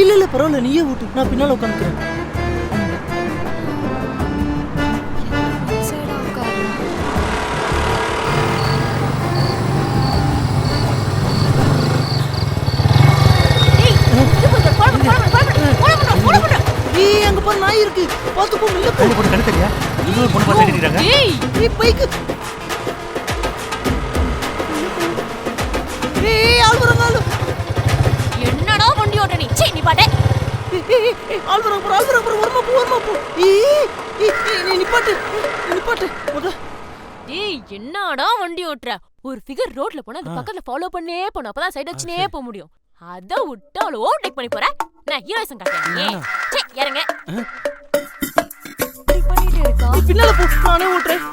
இல்ல பரவாயில்ல, நீயே ஓட்டு, நான் பின்னால உட்காந்துக்கிறேன். அங்க பாரு நாய் இருக்கு, பாத்து போ. இல்ல கையில போட்டு கண்ணு தெரியா? இன்னொரு பொண்ணு பார்த்து கட்டிட்டாங்க. ஏய் பைக். ஆள் வராங்க. என்னடா வண்டி ஓட்ட நீ? சீ நீ பாட்டே. ஆள் வராங்க, வரமா போ. நீ நிப்பாட்டு. ஏய் என்னடா வண்டி ஓட்டுற? ஒரு ஃபிகர் ரோட்ல போனா அது பக்கத்துல ஃபாலோ பண்ணே போணும், அப்பதான் சைடு வச்சுனே போக முடியும். அத விட்டு அவள ஓவர்டேக் பண்ணி போற. நான் ஹீரோயிசம் காட்டுறேன். சீ இறங்க. இப்படி பண்ணிட்டே இருக்கா? பின்னால போ, நானே ஓட்டுறேன்.